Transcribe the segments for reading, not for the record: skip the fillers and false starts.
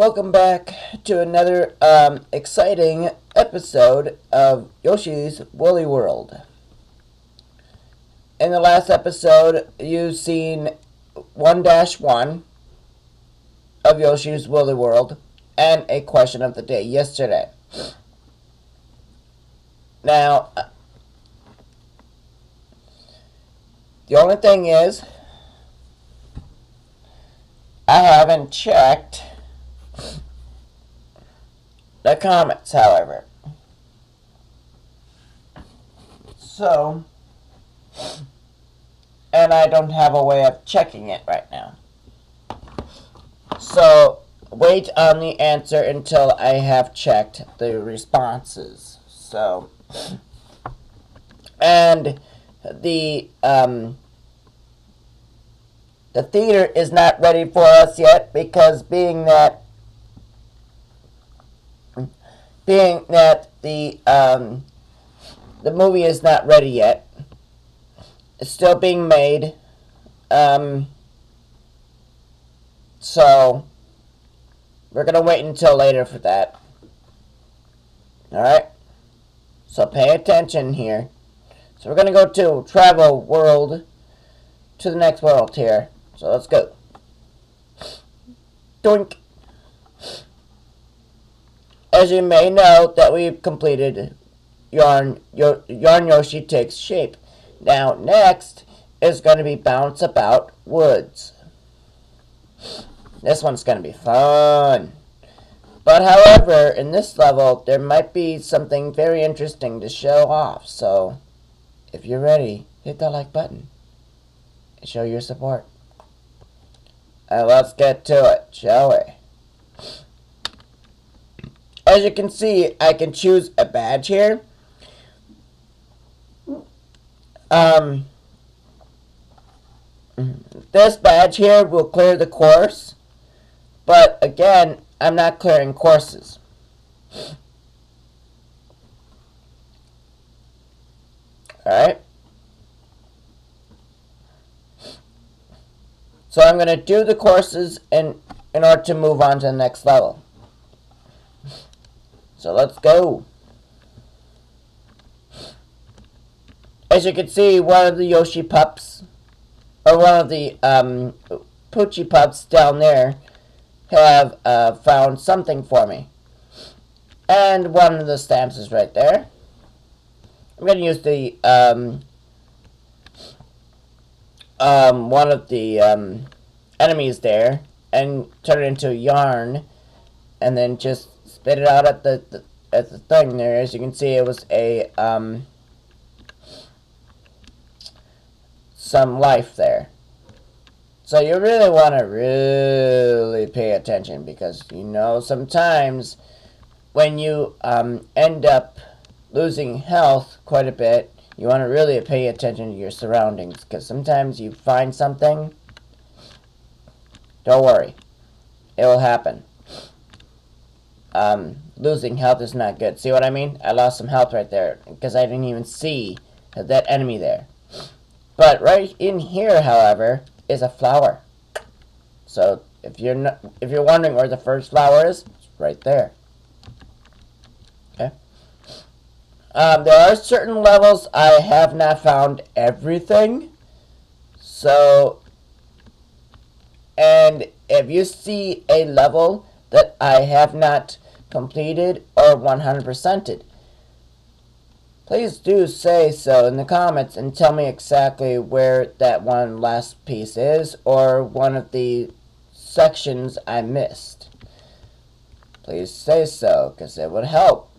Welcome back to another exciting episode of Yoshi's Woolly World. In the last episode, you've seen 1-1 of Yoshi's Woolly World and a question of the day yesterday. Now, the only thing is, I haven't checked the comments, however. So, and I don't have a way of checking it right now. So, wait on the answer until I have checked the responses. So, and the theater is not ready for us yet because being that the movie is not ready yet. It's still being made. So we're gonna wait until later for that. Alright? So pay attention here. So we're gonna go to travel world to the next world here. So let's go. Doink. As you may know that we've completed Yarn Yoshi Takes Shape. Now next is going to be Bounce About Woods. This one's going to be fun. But however, in this level, there might be something very interesting to show off. So, if you're ready, hit that like button and show your support. And let's get to it, shall we? As you can see, I can choose a badge here. This badge here will clear the course, but again, I'm not clearing courses. Alright. So I'm going to do the courses in order to move on to the next level. So let's go. As you can see, one of the Yoshi pups, or one of the Poochie pups down there, have found something for me. And one of the stamps is right there. I'm going to use the one of the enemies there and turn it into yarn, and then just spit it out at the thing there. As you can see, it was a some life there. So you really want to really pay attention, because you know sometimes when you end up losing health quite a bit, you want to really pay attention to your surroundings, because sometimes you find something. Don't worry, it will happen. Losing health is not good. See what I mean? I lost some health right there because I didn't even see that enemy there. But right in here, however, is a flower. So if you're wondering where the first flower is, it's right there. Okay. There are certain levels I have not found everything. So, and if you see a level that I have not completed or 100%ed, please do say so in the comments and tell me exactly where that one last piece is, or one of the sections I missed. Please say so, because it would help.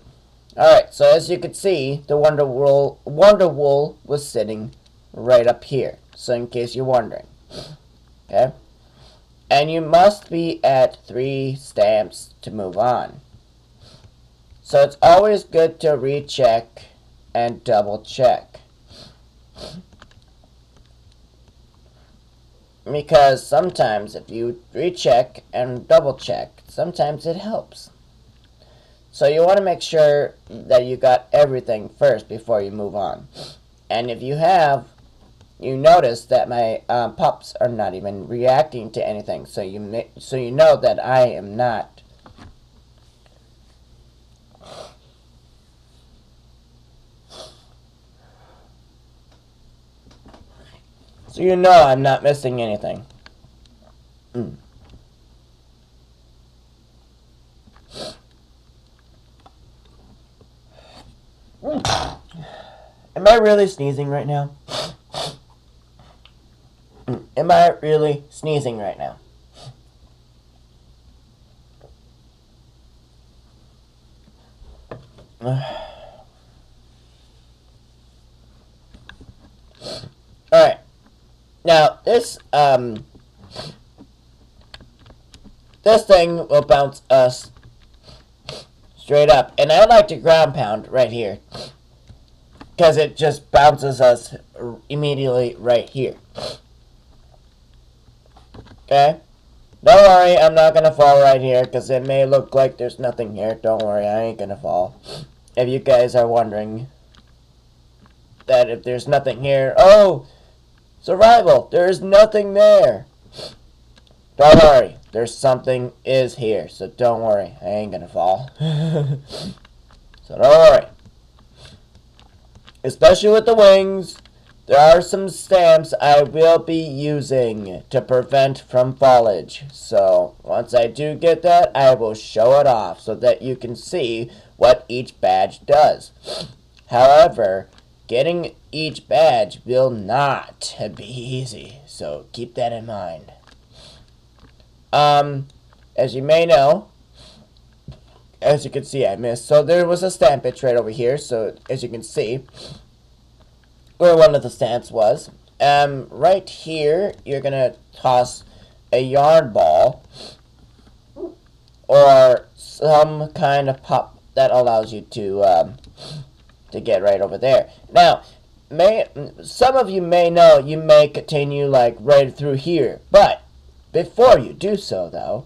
Alright, so as you can see, the Wonder Wool was sitting right up here. So in case you're wondering. Okay? And you must be at 3 stamps to move on. So it's always good to recheck and double check. Because sometimes if you recheck and double check, sometimes it helps. So you want to make sure that you got everything first before you move on. And if you have, you notice that my pups are not even reacting to anything. So you know that I am not So you know I'm not missing anything. Am I really sneezing right now? Am I really sneezing right now? Alright. Now, this thing will bounce us straight up. And I like to ground pound right here, because it just bounces us immediately right here. Okay? Don't worry, I'm not going to fall right here, because it may look like there's nothing here. Don't worry, I ain't going to fall. If you guys are wondering that if there's nothing here, oh, survival, there's nothing there. Don't worry, there's something is here, so don't worry, I ain't going to fall. So don't worry. Especially with the wings, there are some stamps I will be using to prevent from fallage. So once I do get that, I will show it off so that you can see what each badge does. However, getting each badge will not be easy, so keep that in mind. As you may know, as you can see, I missed. So there was a stamp pitch right over here. So as you can see, where one of the stamps was. Right here, you're gonna toss a yarn ball or some kind of pop that allows you to get right over there. Now, some of you may know you may continue like right through here, but before you do so, though,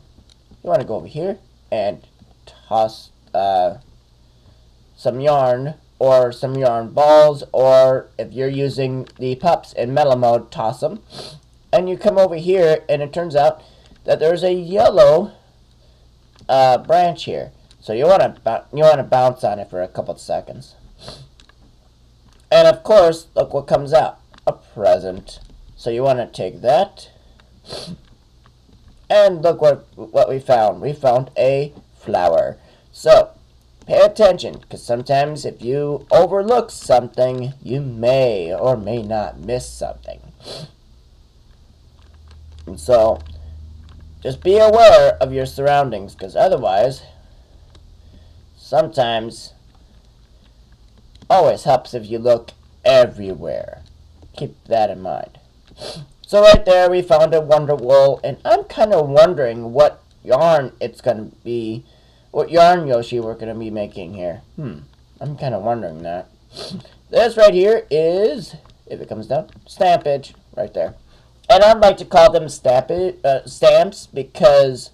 you want to go over here and toss some yarn or some yarn balls, or if you're using the pups in metal mode, toss them. And you come over here, and it turns out that there's a yellow branch here. So you want to bounce on it for a couple of seconds. And of course, look what comes out. A present. So you want to take that. And look what we found. We found a flower. So, pay attention, because sometimes if you overlook something, you may or may not miss something. And so, just be aware of your surroundings, because otherwise, sometimes, always helps if you look everywhere. Keep that in mind. So right there, we found a Wonder Wool, and I'm kind of wondering what yarn it's going to be, what yarn Yoshi we're going to be making here. I'm kind of wondering that. This right here is, if it comes down, stampage, right there. And I'd like to call them stamps because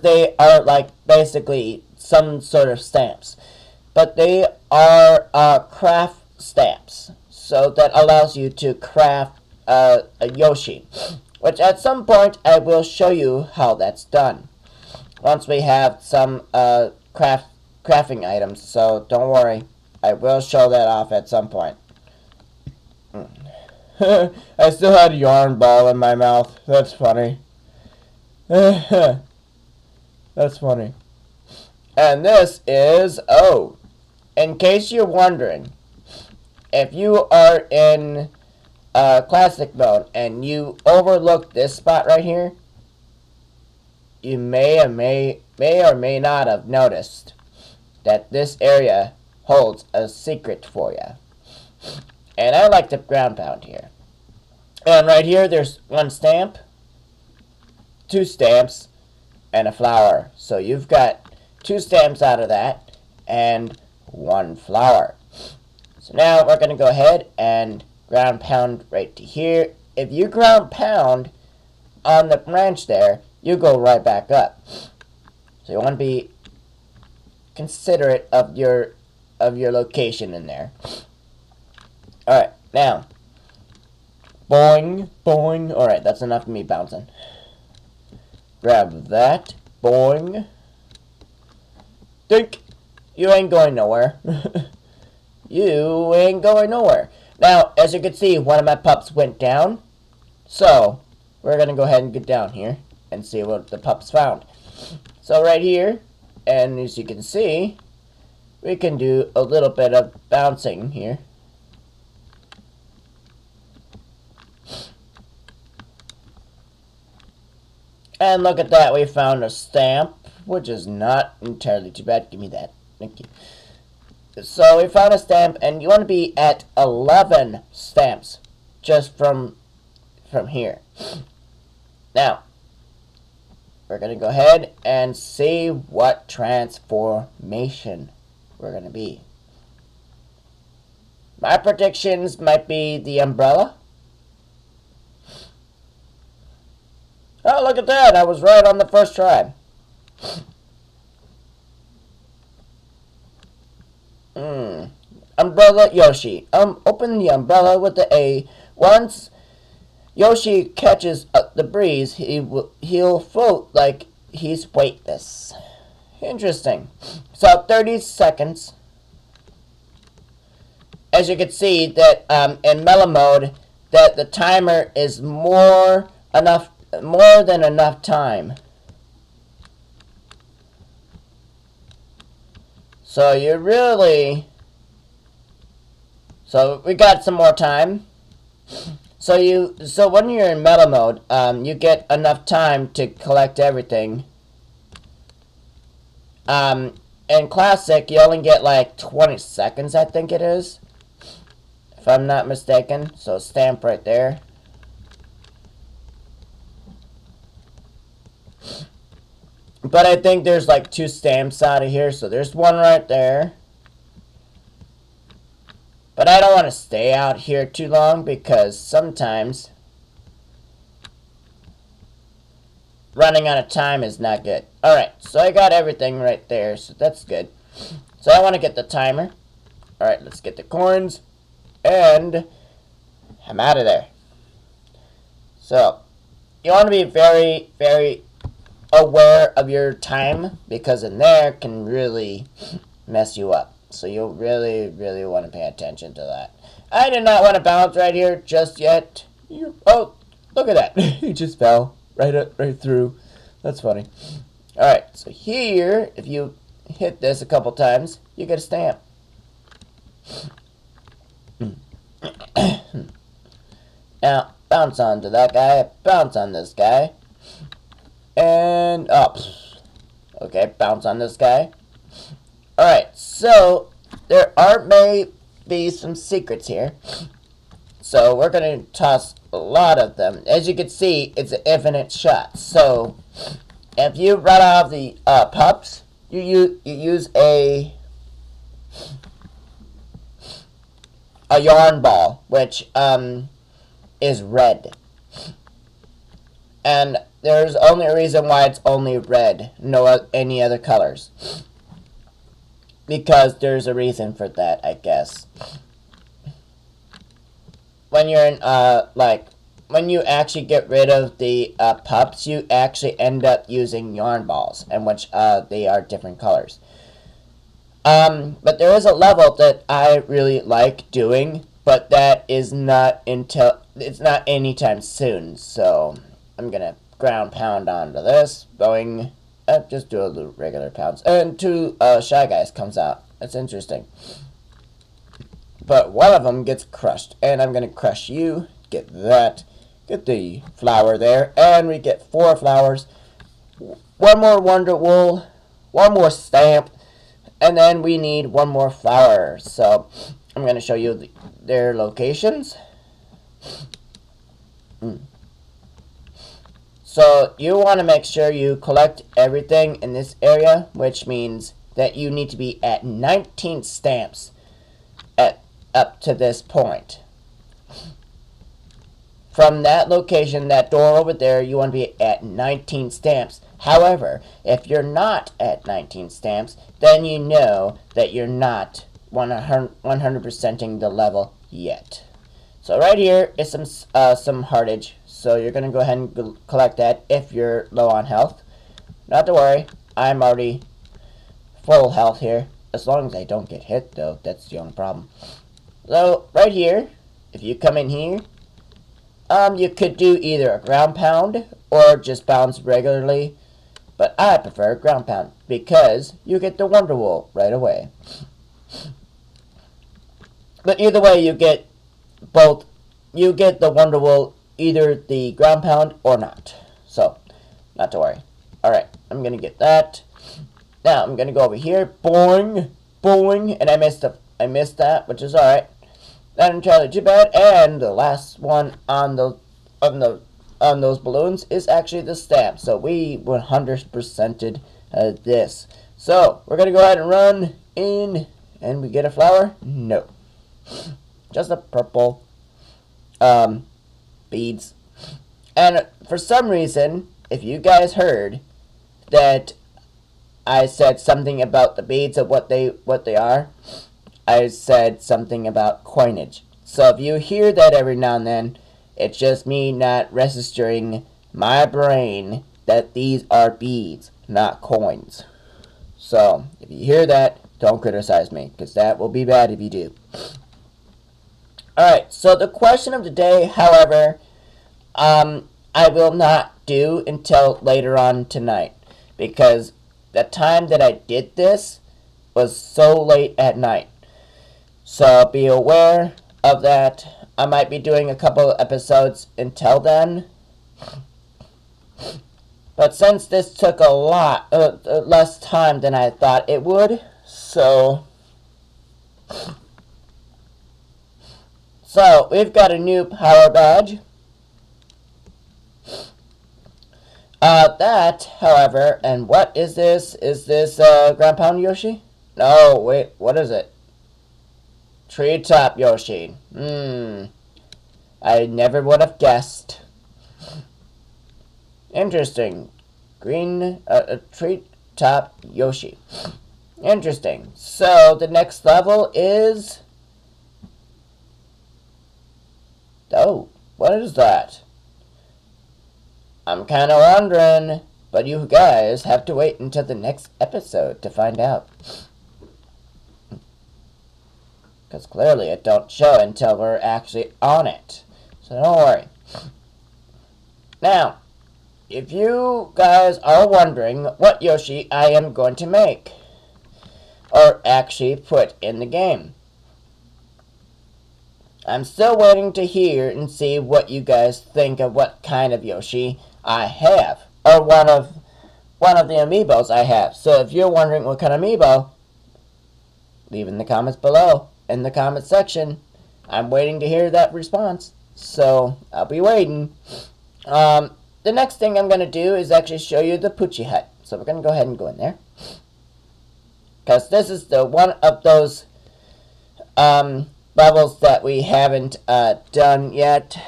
they are like basically some sort of stamps. But they are craft stamps. So that allows you to craft a Yoshi, which at some point I will show you how that's done once we have some crafting items. So don't worry, I will show that off at some point. I still had a yarn ball in my mouth. That's funny. That's funny. And this is, oh, in case you're wondering, if you are in classic mode and you overlook this spot right here, you may or may not have noticed that this area holds a secret for you. And I like to ground pound here. And right here, there's one stamp, two stamps, and a flower. So you've got two stamps out of that and one flower. So now we're going to go ahead and ground pound right to here. If you ground pound on the branch there, you go right back up. So you want to be considerate of your location in there. Alright, now. Boing, boing. Alright, that's enough of me bouncing. Grab that. Boing. Dink. You ain't going nowhere. You ain't going nowhere. Now, as you can see, one of my pups went down. So, we're going to go ahead and get down here and see what the pups found. So right here, and as you can see, we can do a little bit of bouncing here. And look at that, we found a stamp, which is not entirely too bad. Give me that. Thank you. So we found a stamp, and you want to be at 11 stamps just from here. Now, we're going to go ahead and see what transformation we're going to be. My predictions might be the umbrella. Oh, look at that. I was right on the first try. Umbrella Yoshi. Open the umbrella with the A. Once Yoshi catches the breeze, he'll float like he's weightless. Interesting. So 30 seconds. As you can see that in mellow mode, that the timer is more than enough time. So we got some more time. So when you're in meta mode, you get enough time to collect everything. In classic, you only get like 20 seconds, I think it is, if I'm not mistaken. So stamp right there. But I think there's like 2 stamps out of here, so there's one right there. But I don't want to stay out here too long because sometimes running out of time is not good. Alright, so I got everything right there, so that's good. So I want to get the timer. Alright, let's get the coins. And I'm out of there. So, you want to be very, very aware of your time, because in there can really mess you up. So you'll really, really want to pay attention to that. I did not want to bounce right here just yet. Oh, look at that. He just fell right through. That's funny. Alright, so here, if you hit this a couple times, you get a stamp. Now, bounce onto that guy, bounce on this guy, and up. Okay, bounce on this guy. Alright, so there may be some secrets here. So we're going to toss a lot of them. As you can see, it's an infinite shot. So if you run out of the pups, you use a yarn ball, which is red. And there's only a reason why it's only red, no any other colors. Because there's a reason for that, I guess. When you're in, when you actually get rid of the pups, you actually end up using yarn balls, and which they are different colors. But there is a level that I really like doing, but that is not it's not anytime soon. So I'm gonna ground pound onto this, going. Just do a little regular pounds. And 2 Shy Guys comes out. That's interesting. But one of them gets crushed. And I'm going to crush you. Get that. Get the flower there. And we get 4 flowers. 1 more Wonder Wool. 1 more stamp. And then we need 1 more flower. So I'm going to show you their locations. So you want to make sure you collect everything in this area, which means that you need to be at 19 stamps up to this point. From that location, that door over there, you want to be at 19 stamps. However, if you're not at 19 stamps, then you know that you're not 100%ing the level yet. So right here is some heartage. So you're going to go ahead and collect that if you're low on health. Not to worry, I'm already full health here. As long as I don't get hit, though, that's the only problem. So right here, if you come in here, you could do either a ground pound or just bounce regularly, but I prefer ground pound because you get the Wonder Wool right away. But either way, you get both. You get the Wonder Wool, either the ground pound or not. So, not to worry. Alright, I'm gonna get that. Now, I'm gonna go over here. Boing, boing, and I missed that, which is alright. Not entirely too bad. And the last one on those balloons is actually the stamp. So we 100%ed this. So, we're gonna go ahead and run in, and we get a flower? No. Just a purple beads. And for some reason, if you guys heard that I said something about the beads of what they are, I said something about coinage. So if you hear that every now and then, it's just me not registering my brain that these are beads, not coins. So if you hear that, don't criticize me, because that will be bad if you do. Alright, so the question of the day, however, I will not do until later on tonight, because the time that I did this was so late at night. So be aware of that. I might be doing a couple episodes until then. But since this took a lot less time than I thought it would, so we've got a new power badge. That, however, and what is this? Is this Ground Pound Yoshi? No, wait, what is it? Treetop Yoshi. I never would have guessed. Interesting. Green Treetop Yoshi. Interesting. So the next level is... Oh, what is that? I'm kind of wondering, but you guys have to wait until the next episode to find out. Because clearly it don't show until we're actually on it. So don't worry. Now, if you guys are wondering what Yoshi I am going to make, or actually put in the game, I'm still waiting to hear and see what you guys think of what kind of Yoshi I have, or one of the amiibos I have. So if you're wondering what kind of amiibo, leave in the comments below, in the comment section. I'm waiting to hear that response, so I'll be waiting. The next thing I'm going to do is actually show you the Poochy Hut. So we're going to go ahead and go in there, because this is the one of those levels that we haven't done yet.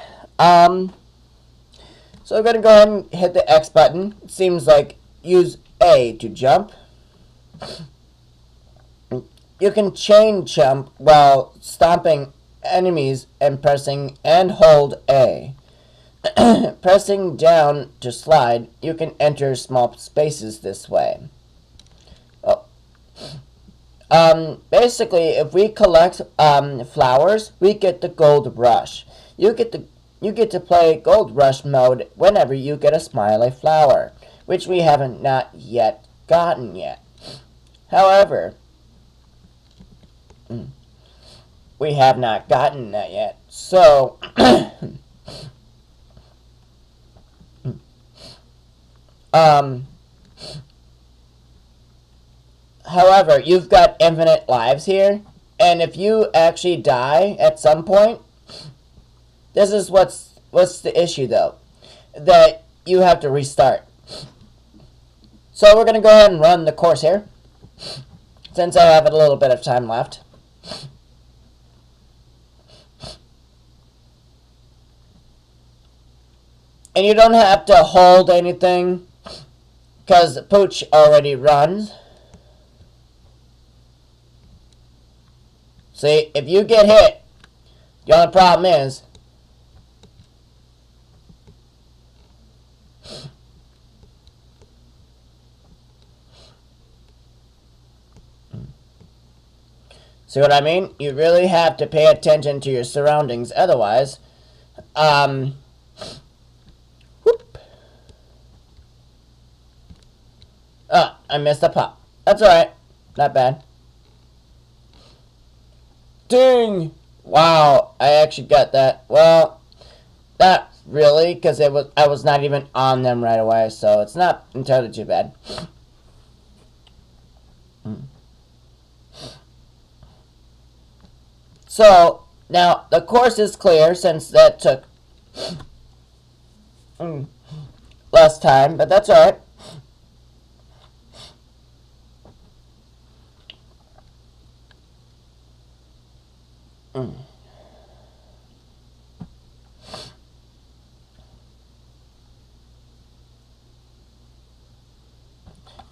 So we're going to go ahead and hit the X button. It seems like use A to jump. You can chain jump while stomping enemies and pressing and hold A. Pressing down to slide, you can enter small spaces this way. Basically, if we collect flowers, we get the Gold Rush. You get to play Gold Rush mode whenever you get a smiley flower, which we haven't not yet gotten yet. However, we have not gotten that yet. So, however, you've got infinite lives here, and if you actually die at some point, this is what's the issue though, that you have to restart. So we're going to go ahead and run the course here, since I have a little bit of time left. And you don't have to hold anything, because Pooch already runs. See, if you get hit, the only problem is See what I mean? You really have to pay attention to your surroundings, otherwise, whoop. Oh, I missed a pop. That's alright. Not bad. Ding! Wow, I actually got that. Well, not really, because I was not even on them right away, so it's not entirely too bad. So, now, the course is clear, since that took less time, but that's alright.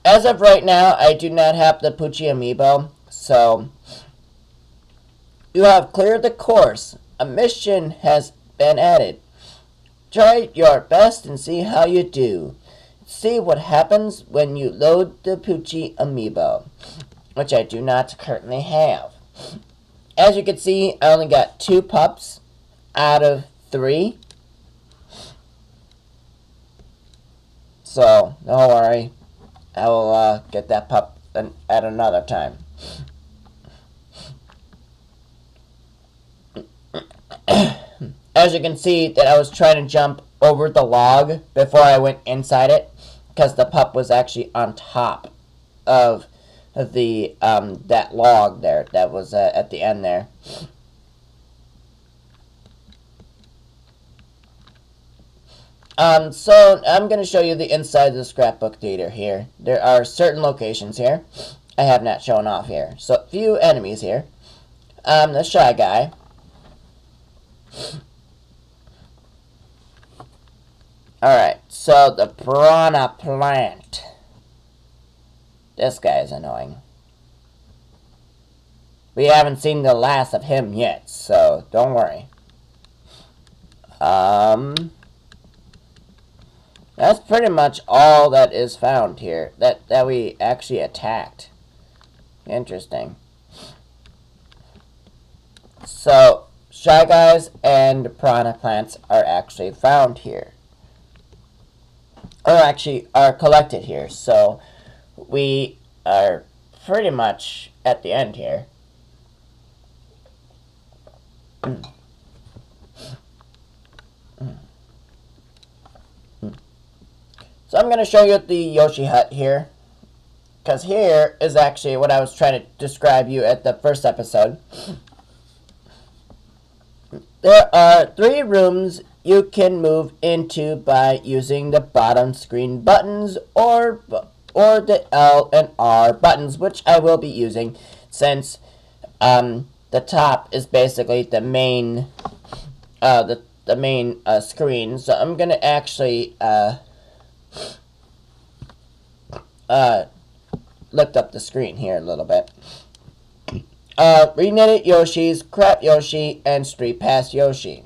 As of right now, I do not have the Poochy amiibo, so you have cleared the course. A mission has been added. Try your best and see how you do. See what happens when you load the Poochy amiibo, which I do not currently have. As you can see, I only got 2 pups out of 3. So, don't worry. I will get that pup at another time. As you can see, that I was trying to jump over the log before I went inside it, because the pup was actually on top of the that log there that was at the end there. So I'm going to show you the inside of the scrapbook theater here. There are certain locations here I have not shown off here. So a few enemies here. The Shy Guy. Alright, so the Piranha Plant. This guy is annoying. We haven't seen the last of him yet, so don't worry. That's pretty much all that is found here. That we actually attacked. Interesting. So, Shy Guys and Piranha Plants are actually found here. Or actually are collected here. So, we are pretty much at the end here. So I'm going to show you the Yoshi hut here. Because here is actually what I was trying to describe you at the first episode. There are 3 rooms you can move into by using the bottom screen buttons or the L and R buttons, which I will be using since the top is basically the main the main screen. So I'm going to actually lift up the screen here a little bit. Reknitted Yoshis, Crap Yoshi, and Street Pass Yoshi.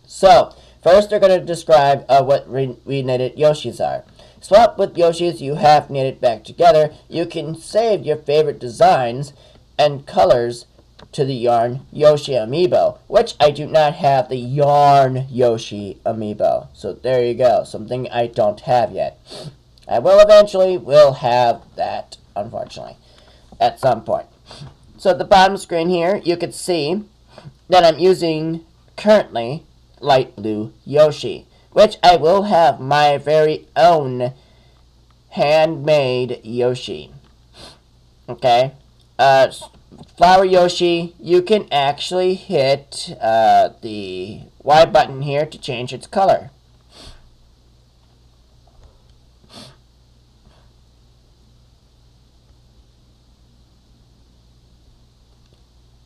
So, first they're going to describe what reknitted Yoshis are. Swap with Yoshis you have knitted back together. You can save your favorite designs and colors to the Yarn Yoshi amiibo, which I do not have the Yarn Yoshi amiibo. So there you go, something I don't have yet. I will eventually have that, unfortunately, at some point. So at the bottom screen here, you can see that I'm using currently light blue Yoshi, which I will have my very own handmade Yoshi. Okay, Flower Yoshi, you can actually hit the Y button here to change its color.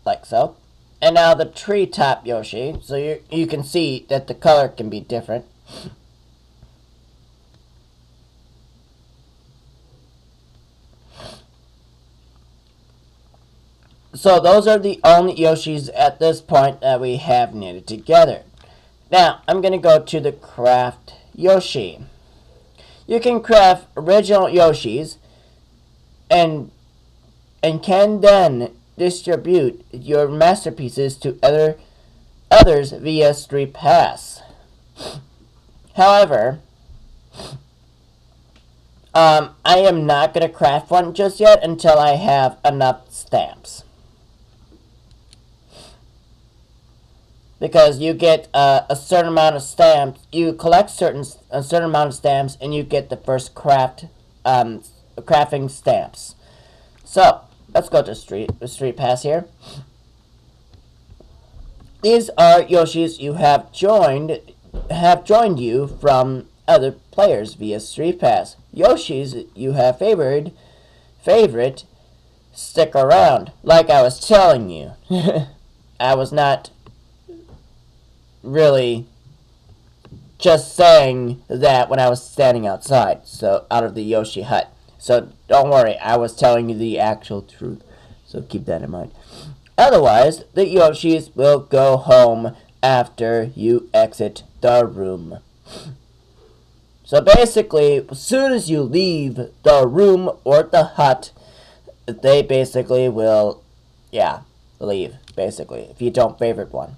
Like so. And now the treetop Yoshi, so you can see that the color can be different. So those are the only Yoshis at this point that we have knitted together. Now, I'm going to go to the Craft Yoshi. You can craft original Yoshis and and can then distribute your masterpieces to others via Street Pass. However, I am not going to craft one just yet until I have enough stamps. Because you get a certain amount of stamps, you collect a certain amount of stamps, and you get the first crafting stamps. So let's go to Street Pass here. These are Yoshis you have joined you from other players via Street Pass. Yoshis you have favorite stick around. Like I was telling you, I was not really just saying that when I was standing outside, so out of the Yoshi hut. So don't worry, I was telling you the actual truth. So keep that in mind. Otherwise, the Yoshis will go home after you exit the room. So basically, as soon as you leave the room or the hut, they basically will, leave, basically, if you don't favorite one.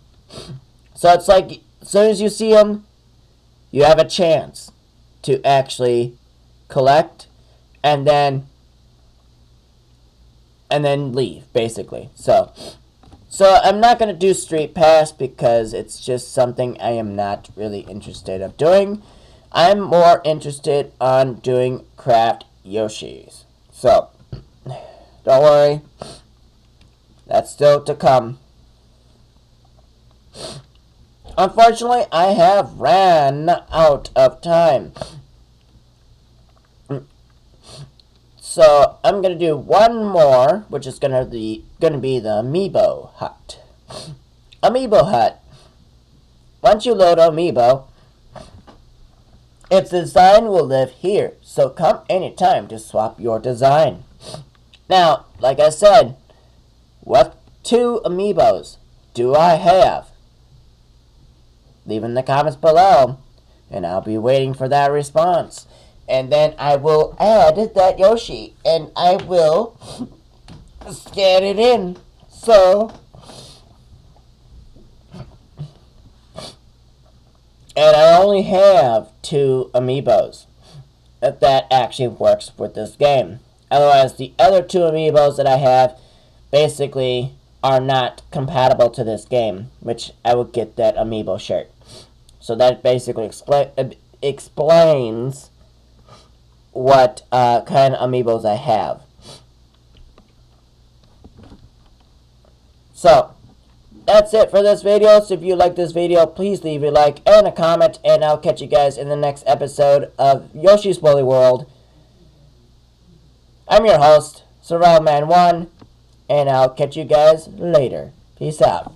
So it's like, as soon as you see them, you have a chance to actually collect and then leave, basically. So I'm not going to do Street Pass because it's just something I am not really interested in doing. I'm more interested on doing Craft Yoshis. So, don't worry. That's still to come. Unfortunately, I have ran out of time. So I'm gonna do one more, which is gonna be the Amiibo Hut. Amiibo Hut. Once you load Amiibo, its design will live here. So come anytime to swap your design. Now, like I said, what 2 Amiibos do I have? Leave in the comments below, and I'll be waiting for that response. And then I will add that Yoshi, and I will scan it in. So, and I only have 2 Amiibos. If that actually works with this game. Otherwise, the other 2 Amiibos that I have basically are not compatible to this game, which I will get that Amiibo shirt. So that basically explains what kind of Amiibos I have. So, that's it for this video. So if you like this video, please leave a like and a comment, and I'll catch you guys in the next episode of Yoshi's Woolly World. I'm your host, SurvivalMan1, and I'll catch you guys later. Peace out.